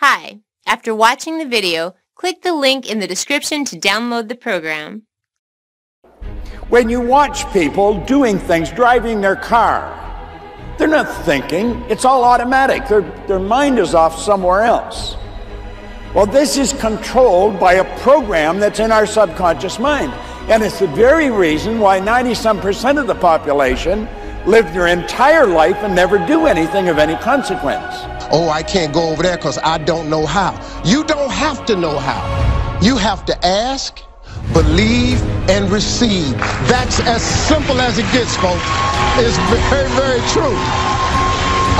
Hi, after watching the video, click the link in the description to download the program. When you watch people doing things, driving their car, they're not thinking, it's all automatic. Their mind is off somewhere else. Well, this is controlled by a program that's in our subconscious mind. And it's the very reason why 90-some% of the population live their entire life and never do anything of any consequence. Oh, I can't go over there because I don't know how. You don't have to know how. You have to ask, believe, and receive. That's as simple as it gets, folks. It's very, very true.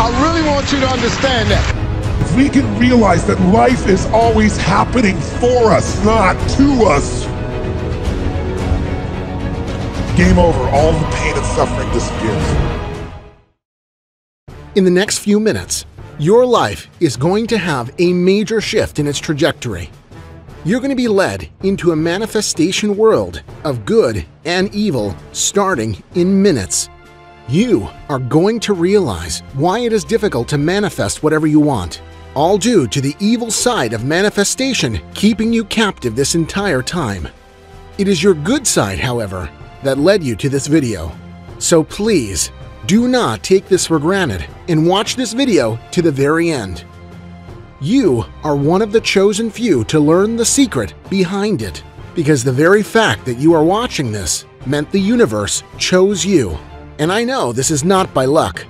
I really want you to understand that. If we can realize that life is always happening for us, not to us, game over. All the pain and suffering disappears. In the next few minutes, your life is going to have a major shift in its trajectory. You're going to be led into a manifestation world of good and evil starting in minutes. You are going to realize why it is difficult to manifest whatever you want, all due to the evil side of manifestation keeping you captive this entire time. It is your good side, however, that led you to this video. So please, do not take this for granted and watch this video to the very end. You are one of the chosen few to learn the secret behind it, because the very fact that you are watching this meant the universe chose you. And I know this is not by luck.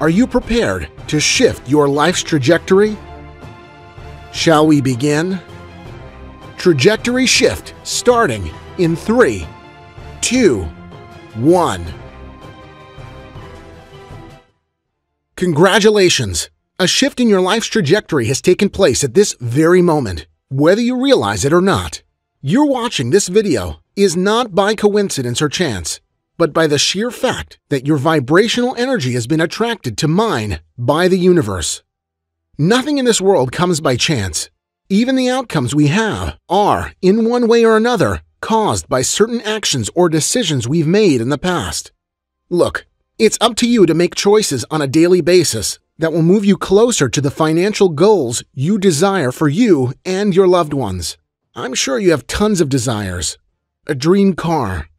Are you prepared to shift your life's trajectory? Shall we begin? Trajectory shift starting in 3, 2, 1. Congratulations! A shift in your life's trajectory has taken place at this very moment, whether you realize it or not. You're watching this video is not by coincidence or chance, but by the sheer fact that your vibrational energy has been attracted to mine by the universe. Nothing in this world comes by chance. Even the outcomes we have are, in one way or another, caused by certain actions or decisions we've made in the past. Look, it's up to you to make choices on a daily basis that will move you closer to the financial goals you desire for you and your loved ones. I'm sure you have tons of desires. A dream car,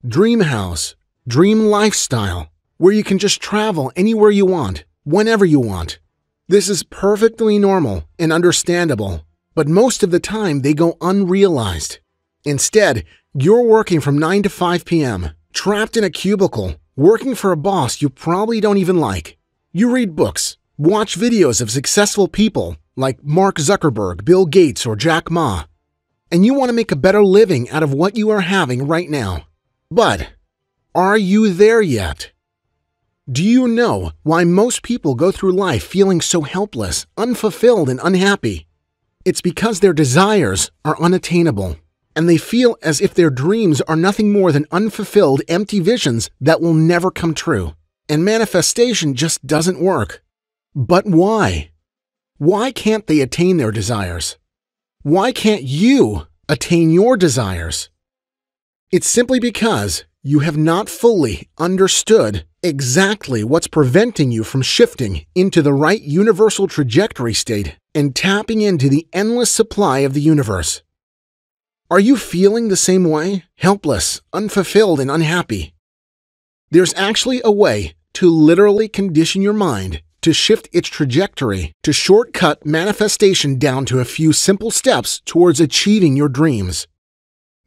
dream house, dream lifestyle, where you can just travel anywhere you want, whenever you want. This is perfectly normal and understandable, but most of the time they go unrealized. Instead, you're working from 9 to 5 p.m., trapped in a cubicle, working for a boss you probably don't even like. You read books, watch videos of successful people like Mark Zuckerberg, Bill Gates, or Jack Ma, and you want to make a better living out of what you are having right now. But are you there yet? Do you know why most people go through life feeling so helpless, unfulfilled, and unhappy? It's because their desires are unattainable, and they feel as if their dreams are nothing more than unfulfilled, empty visions that will never come true. And manifestation just doesn't work. But why? Why can't they attain their desires? Why can't you attain your desires? It's simply because you have not fully understood exactly what's preventing you from shifting into the right universal trajectory state and tapping into the endless supply of the universe. Are you feeling the same way? Helpless, unfulfilled, and unhappy? There's actually a way to literally condition your mind to shift its trajectory to shortcut manifestation down to a few simple steps towards achieving your dreams.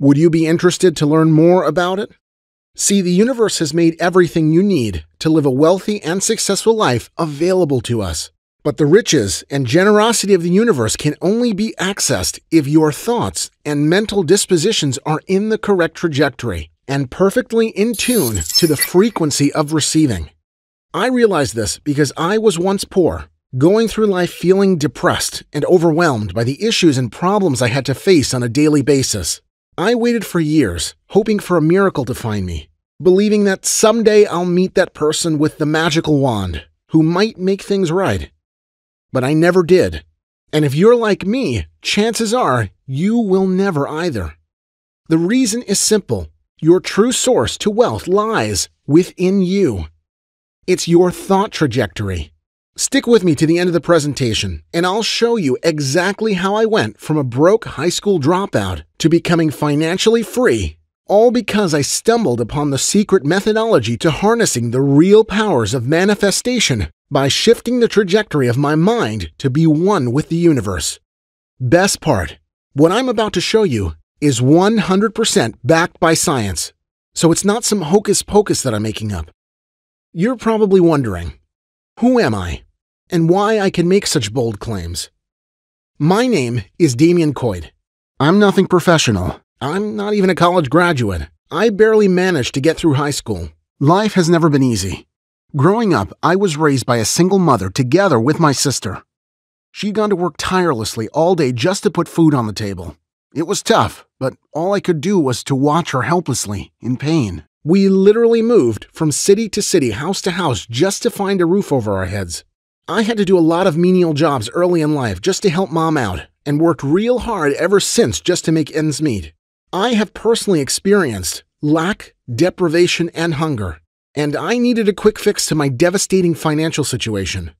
Would you be interested to learn more about it? See, the universe has made everything you need to live a wealthy and successful life available to us. But the riches and generosity of the universe can only be accessed if your thoughts and mental dispositions are in the correct trajectory and perfectly in tune to the frequency of receiving. I realize this because I was once poor, going through life feeling depressed and overwhelmed by the issues and problems I had to face on a daily basis. I waited for years, hoping for a miracle to find me, believing that someday I'll meet that person with the magical wand who might make things right. But I never did. And if you're like me, chances are you will never either. The reason is simple. Your true source to wealth lies within you. It's your thought trajectory. Stick with me to the end of the presentation, and I'll show you exactly how I went from a broke high school dropout to becoming financially free, all because I stumbled upon the secret methodology to harnessing the real powers of manifestation by shifting the trajectory of my mind to be one with the universe. Best part, what I'm about to show you is 100% backed by science, so it's not some hocus pocus that I'm making up. You're probably wondering, who am I, and why I can make such bold claims? My name is Damien Coyd. I'm nothing professional. I'm not even a college graduate. I barely managed to get through high school. Life has never been easy. Growing up, I was raised by a single mother together with my sister. She'd gone to work tirelessly all day just to put food on the table. It was tough, but all I could do was to watch her helplessly, in pain. We literally moved from city to city, house to house, just to find a roof over our heads. I had to do a lot of menial jobs early in life just to help Mom out, and worked real hard ever since just to make ends meet. I have personally experienced lack, deprivation, and hunger, and I needed a quick fix to my devastating financial situation.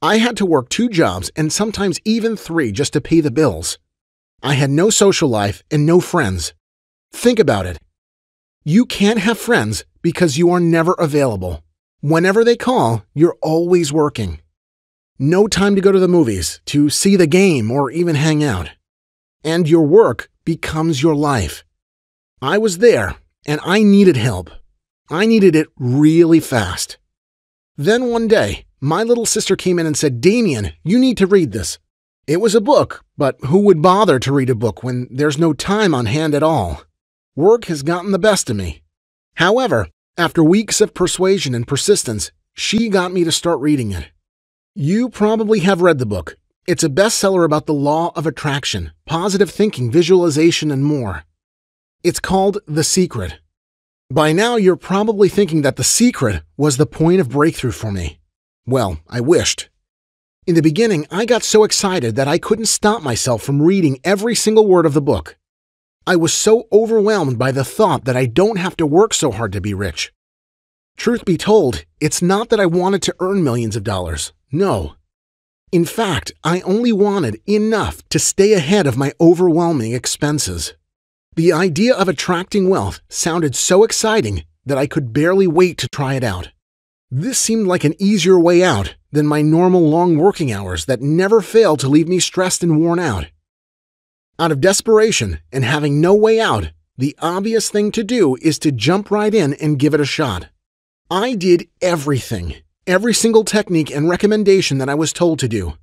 I had to work 2 jobs and sometimes even 3 just to pay the bills. I had no social life and no friends. Think about it. You can't have friends because you are never available. Whenever they call, you're always working. No time to go to the movies, to see the game, or even hang out. And your work becomes your life. I was there, and I needed help. I needed it really fast. Then one day, my little sister came in and said, "Damien, you need to read this." It was a book, but who would bother to read a book when there's no time on hand at all? Work has gotten the best of me. However, after weeks of persuasion and persistence, she got me to start reading it. You probably have read the book. It's a bestseller about the law of attraction, positive thinking, visualization, and more. It's called The Secret. By now, you're probably thinking that The Secret was the point of breakthrough for me. Well, I wished. In the beginning, I got so excited that I couldn't stop myself from reading every single word of the book. I was so overwhelmed by the thought that I don't have to work so hard to be rich. Truth be told, it's not that I wanted to earn millions of dollars. No. In fact, I only wanted enough to stay ahead of my overwhelming expenses. The idea of attracting wealth sounded so exciting that I could barely wait to try it out. This seemed like an easier way out than my normal long working hours that never failed to leave me stressed and worn out. Out of desperation and having no way out, the obvious thing to do is to jump right in and give it a shot. I did everything, every single technique and recommendation that I was told to do.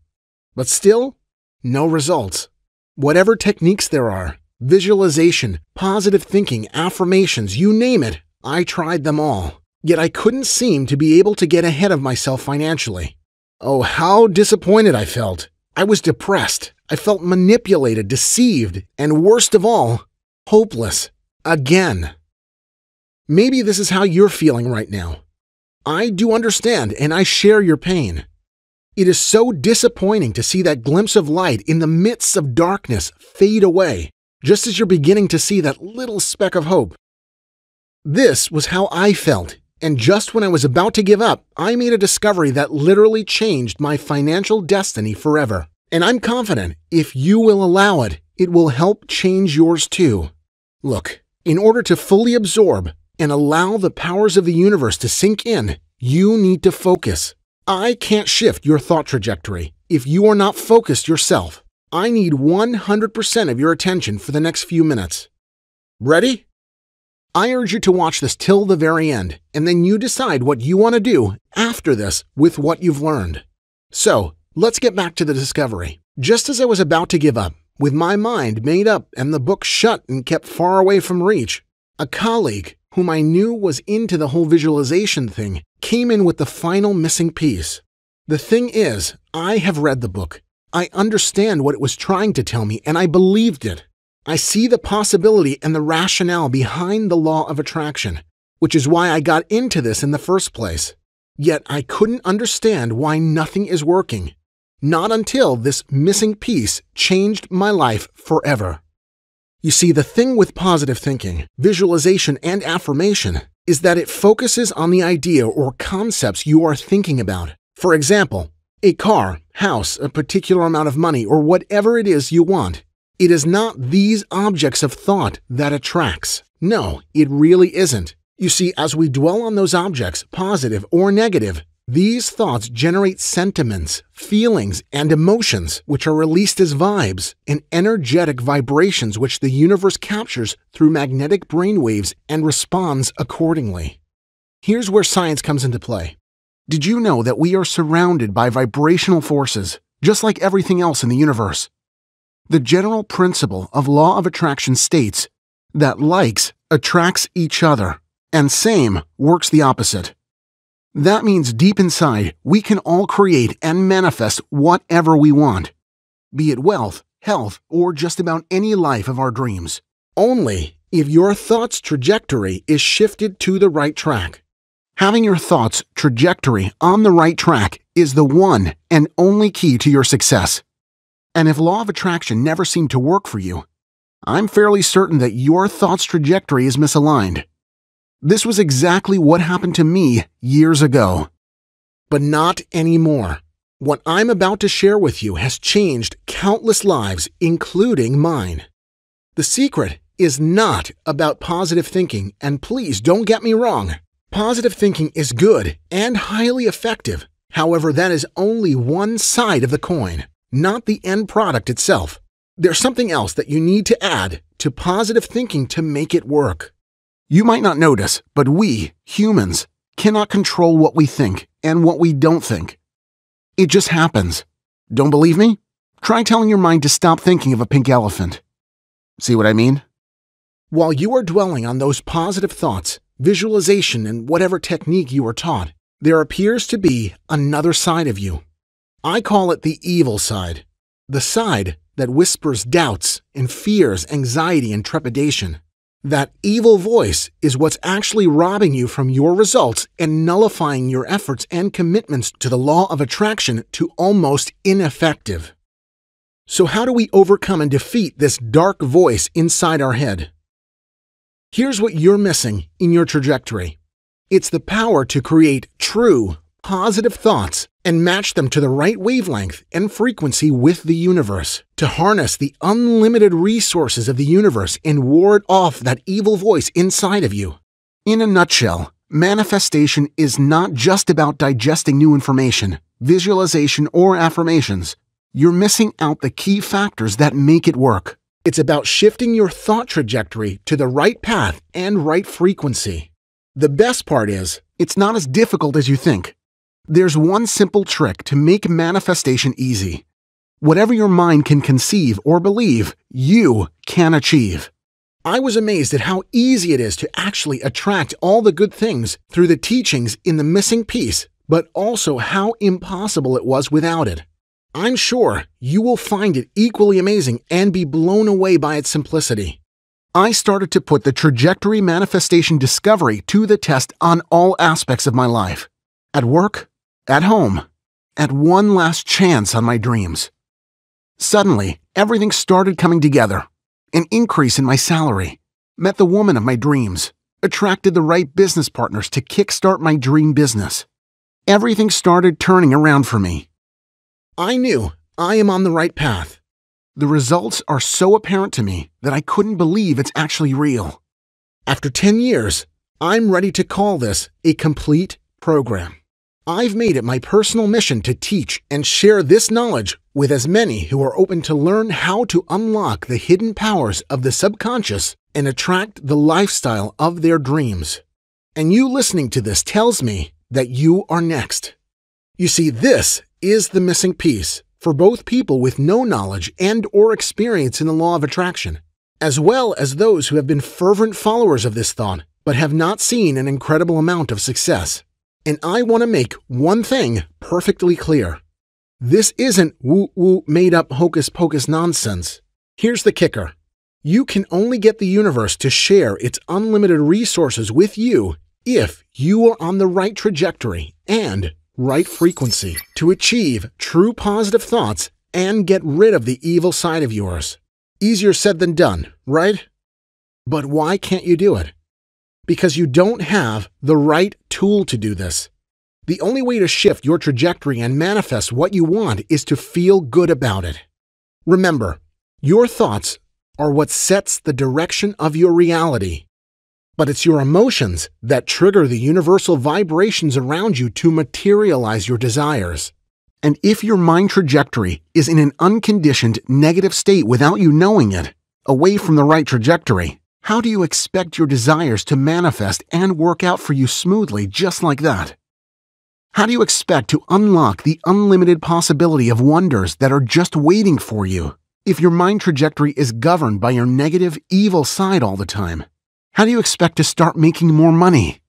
But still, no results. Whatever techniques there are, visualization, positive thinking, affirmations, you name it, I tried them all. Yet I couldn't seem to be able to get ahead of myself financially. Oh, how disappointed I felt. I was depressed. I felt manipulated, deceived, and worst of all, hopeless. Again. Maybe this is how you're feeling right now. I do understand, and I share your pain. It is so disappointing to see that glimpse of light in the midst of darkness fade away, just as you're beginning to see that little speck of hope. This was how I felt, and just when I was about to give up, I made a discovery that literally changed my financial destiny forever. And I'm confident if you will allow it, it will help change yours too. Look, in order to fully absorb and allow the powers of the universe to sink in, you need to focus. I can't shift your thought trajectory if you are not focused yourself. I need 100% of your attention for the next few minutes. Ready? I urge you to watch this till the very end, and then you decide what you want to do after this with what you've learned. So, let's get back to the discovery. Just as I was about to give up, with my mind made up and the book shut and kept far away from reach, a colleague, whom I knew was into the whole visualization thing, came in with the final missing piece. The thing is, I have read the book. I understand what it was trying to tell me, and I believed it. I see the possibility and the rationale behind the law of attraction, which is why I got into this in the first place. Yet I couldn't understand why nothing is working. Not until this missing piece changed my life forever. You see, the thing with positive thinking, visualization, and affirmation is that it focuses on the idea or concepts you are thinking about. For example, a car, house, a particular amount of money, or whatever it is you want. It is not these objects of thought that attracts. No, it really isn't. You see, as we dwell on those objects, positive or negative, these thoughts generate sentiments, feelings, and emotions which are released as vibes and energetic vibrations which the universe captures through magnetic brainwaves and responds accordingly. Here's where science comes into play. Did you know that we are surrounded by vibrational forces, just like everything else in the universe? The general principle of law of attraction states that likes attracts each other, and same works the opposite. That means deep inside, we can all create and manifest whatever we want, be it wealth, health, or just about any life of our dreams, only if your thoughts' trajectory is shifted to the right track. Having your thoughts' trajectory on the right track is the one and only key to your success. And if law of attraction never seemed to work for you, I'm fairly certain that your thoughts' trajectory is misaligned. This was exactly what happened to me years ago. But not anymore. What I'm about to share with you has changed countless lives, including mine. The secret is not about positive thinking, and please don't get me wrong. Positive thinking is good and highly effective. However, that is only one side of the coin, not the end product itself. There's something else that you need to add to positive thinking to make it work. You might not notice, but we, humans, cannot control what we think and what we don't think. It just happens. Don't believe me? Try telling your mind to stop thinking of a pink elephant. See what I mean? While you are dwelling on those positive thoughts, visualization, and whatever technique you were taught, there appears to be another side of you. I call it the evil side, the side that whispers doubts and fears, anxiety, and trepidation. That evil voice is what's actually robbing you from your results and nullifying your efforts and commitments to the law of attraction to almost ineffective. So how do we overcome and defeat this dark voice inside our head? Here's what you're missing in your trajectory. It's the power to create true, positive thoughts and match them to the right wavelength and frequency with the universe, to harness the unlimited resources of the universe and ward off that evil voice inside of you. In a nutshell, manifestation is not just about digesting new information, visualization, or affirmations. You're missing out the key factors that make it work. It's about shifting your thought trajectory to the right path and right frequency. The best part is, it's not as difficult as you think. There's one simple trick to make manifestation easy. Whatever your mind can conceive or believe, you can achieve. I was amazed at how easy it is to actually attract all the good things through the teachings in the missing piece, but also how impossible it was without it. I'm sure you will find it equally amazing and be blown away by its simplicity. I started to put the trajectory manifestation discovery to the test on all aspects of my life. At work, at home, at one last chance on my dreams. Suddenly, everything started coming together. An increase in my salary, met the woman of my dreams, attracted the right business partners to kickstart my dream business. Everything started turning around for me. I knew I am on the right path. The results are so apparent to me that I couldn't believe it's actually real. After 10 years, I'm ready to call this a complete program. I've made it my personal mission to teach and share this knowledge with as many who are open to learn how to unlock the hidden powers of the subconscious and attract the lifestyle of their dreams. And you listening to this tells me that you are next. You see, this is the missing piece for both people with no knowledge and or experience in the law of attraction, as well as those who have been fervent followers of this thought but have not seen an incredible amount of success. And I want to make one thing perfectly clear. This isn't woo-woo made-up hocus-pocus nonsense. Here's the kicker. You can only get the universe to share its unlimited resources with you if you are on the right trajectory and right frequency to achieve true positive thoughts and get rid of the evil side of yours. Easier said than done, right? But why can't you do it? Because you don't have the right tool to do this. The only way to shift your trajectory and manifest what you want is to feel good about it. Remember, your thoughts are what sets the direction of your reality. But it's your emotions that trigger the universal vibrations around you to materialize your desires. And if your mind trajectory is in an unconditioned negative state without you knowing it, away from the right trajectory, how do you expect your desires to manifest and work out for you smoothly just like that? How do you expect to unlock the unlimited possibility of wonders that are just waiting for you if your mind trajectory is governed by your negative, evil side all the time? How do you expect to start making more money,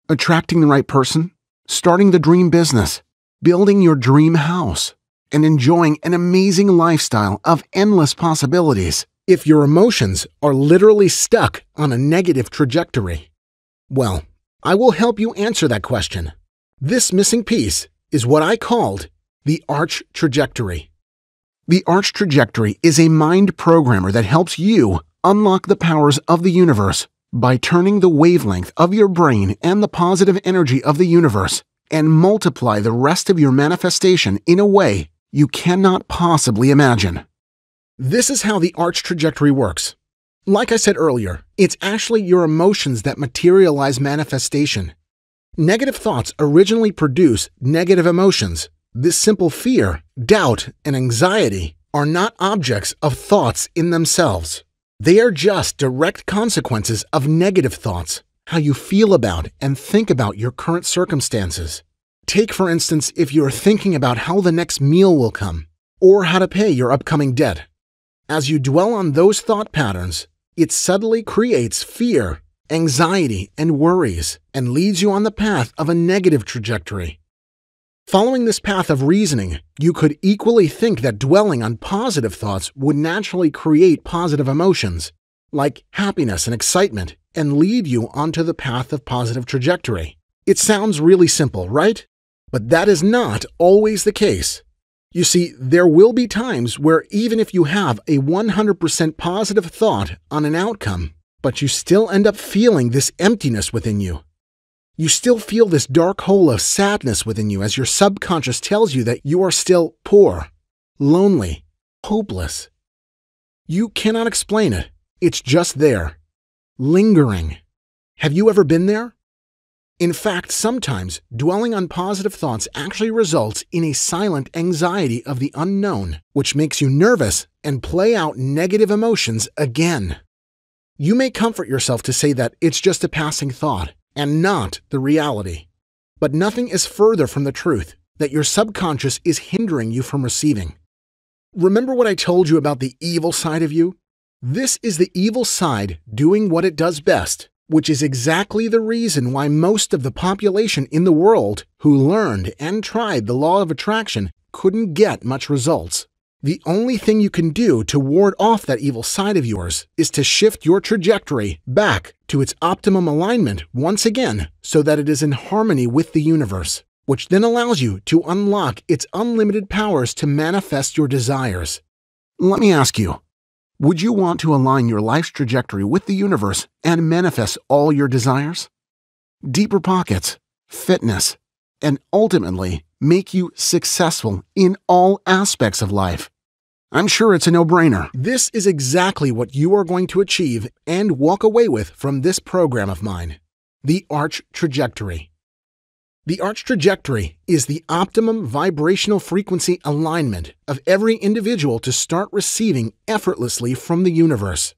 attracting the right person, starting the dream business, building your dream house, and enjoying an amazing lifestyle of endless possibilities if your emotions are literally stuck on a negative trajectory? Well, I will help you answer that question. This missing piece is what I called the arch trajectory. The arch trajectory is a mind programmer that helps you unlock the powers of the universe by turning the wavelength of your brain and the positive energy of the universe and multiply the rest of your manifestation in a way you cannot possibly imagine. This is how the arch trajectory works. Like I said earlier, it's actually your emotions that materialize manifestation. Negative thoughts originally produce negative emotions. This simple fear, doubt, and anxiety are not objects of thoughts in themselves. They are just direct consequences of negative thoughts, how you feel about and think about your current circumstances. Take, for instance, if you're thinking about how the next meal will come, or how to pay your upcoming debt. As you dwell on those thought patterns, it subtly creates fear, anxiety, and worries, and leads you on the path of a negative trajectory. Following this path of reasoning, you could equally think that dwelling on positive thoughts would naturally create positive emotions, like happiness and excitement, and lead you onto the path of positive trajectory. It sounds really simple, right? But that is not always the case. You see, there will be times where even if you have a 100% positive thought on an outcome, but you still end up feeling this emptiness within you. You still feel this dark hole of sadness within you as your subconscious tells you that you are still poor, lonely, hopeless. You cannot explain it. It's just there, lingering. Have you ever been there? In fact, sometimes dwelling on positive thoughts actually results in a silent anxiety of the unknown, which makes you nervous and play out negative emotions again. You may comfort yourself to say that it's just a passing thought and not the reality. But nothing is further from the truth that your subconscious is hindering you from receiving. Remember what I told you about the evil side of you? This is the evil side doing what it does best, which is exactly the reason why most of the population in the world who learned and tried the law of attraction couldn't get much results. The only thing you can do to ward off that evil side of yours is to shift your trajectory back to its optimum alignment once again so that it is in harmony with the universe, which then allows you to unlock its unlimited powers to manifest your desires. Let me ask you, would you want to align your life's trajectory with the universe and manifest all your desires? Deeper pockets, fitness, and ultimately make you successful in all aspects of life. I'm sure it's a no-brainer. This is exactly what you are going to achieve and walk away with from this program of mine, the Arch Trajectory. The Arch Trajectory is the optimum vibrational frequency alignment of every individual to start receiving effortlessly from the universe.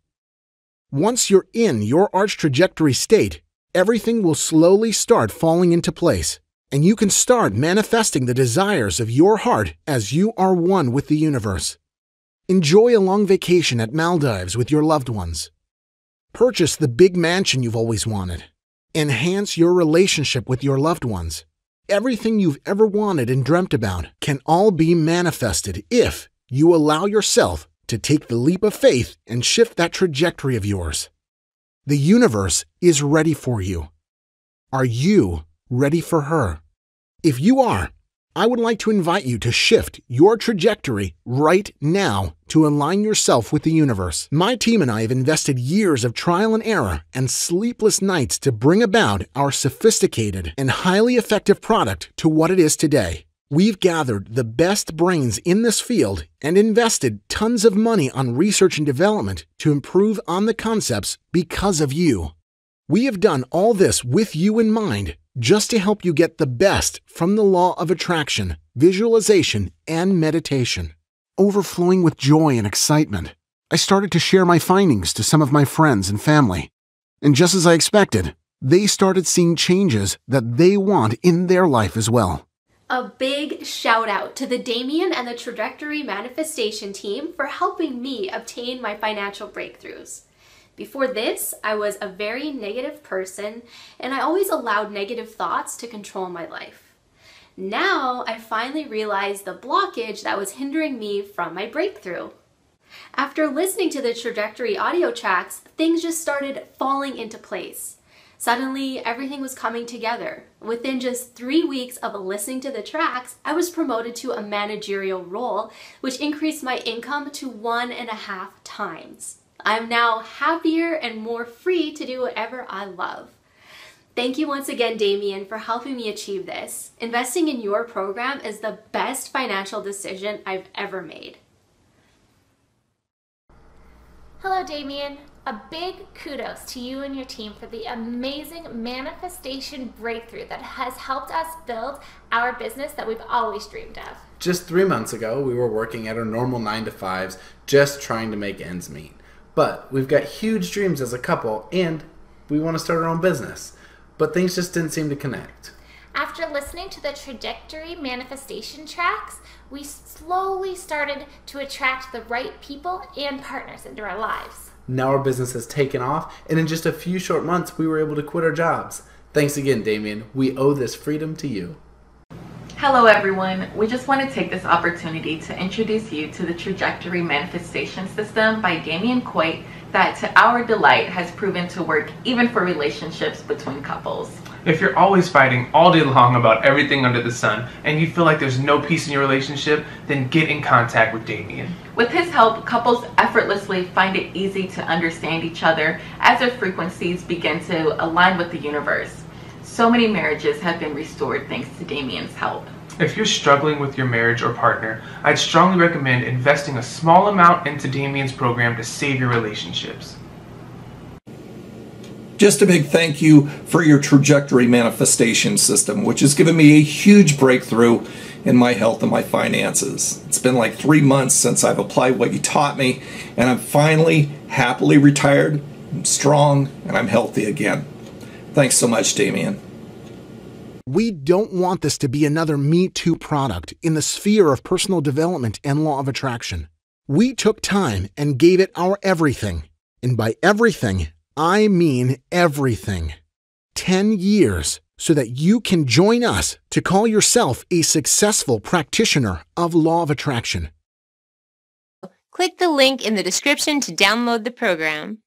Once you're in your Arch Trajectory state, everything will slowly start falling into place, and you can start manifesting the desires of your heart as you are one with the universe. Enjoy a long vacation at Maldives with your loved ones. Purchase the big mansion you've always wanted. Enhance your relationship with your loved ones. Everything you've ever wanted and dreamt about can all be manifested if you allow yourself to take the leap of faith and shift that trajectory of yours. The universe is ready for you. Are you ready for her? If you are, I would like to invite you to shift your trajectory right now to align yourself with the universe. My team and I have invested years of trial and error and sleepless nights to bring about our sophisticated and highly effective product to what it is today. We've gathered the best brains in this field and invested tons of money on research and development to improve on the concepts because of you. We have done all this with you in mind, just to help you get the best from the law of attraction, visualization, and meditation. Overflowing with joy and excitement, I started to share my findings to some of my friends and family. And just as I expected, they started seeing changes that they want in their life as well. A big shout out to the Damien and the Trajectory Manifestation team for helping me obtain my financial breakthroughs. Before this, I was a very negative person and I always allowed negative thoughts to control my life. Now, I finally realized the blockage that was hindering me from my breakthrough. After listening to the Trajectory audio tracks, things just started falling into place. Suddenly, everything was coming together. Within just 3 weeks of listening to the tracks, I was promoted to a managerial role, which increased my income to 1.5 times. I'm now happier and more free to do whatever I love. Thank you once again, Damien, for helping me achieve this. Investing in your program is the best financial decision I've ever made. Hello, Damien. A big kudos to you and your team for the amazing manifestation breakthrough that has helped us build our business that we've always dreamed of. Just 3 months ago, we were working at our normal 9-to-5s, just trying to make ends meet. But we've got huge dreams as a couple and we want to start our own business. But things just didn't seem to connect. After listening to the Trajectory Manifestation tracks, we slowly started to attract the right people and partners into our lives. Now our business has taken off, and in just a few short months, we were able to quit our jobs. Thanks again, Damien. We owe this freedom to you. Hello everyone, we just want to take this opportunity to introduce you to the Trajectory Manifestation System by Damien Coit that, to our delight, has proven to work even for relationships between couples. If you're always fighting all day long about everything under the sun and you feel like there's no peace in your relationship, then get in contact with Damien. With his help, couples effortlessly find it easy to understand each other as their frequencies begin to align with the universe. So many marriages have been restored thanks to Damien's help. If you're struggling with your marriage or partner, I'd strongly recommend investing a small amount into Damien's program to save your relationships. Just a big thank you for your Trajectory Manifestation System, which has given me a huge breakthrough in my health and my finances. It's been like 3 months since I've applied what you taught me, and I'm finally happily retired, I'm strong, and I'm healthy again. Thanks so much, Damien. We don't want this to be another Me Too product in the sphere of personal development and law of attraction. We took time and gave it our everything. And by everything, I mean everything. 10 years so that you can join us to call yourself a successful practitioner of law of attraction. Click the link in the description to download the program.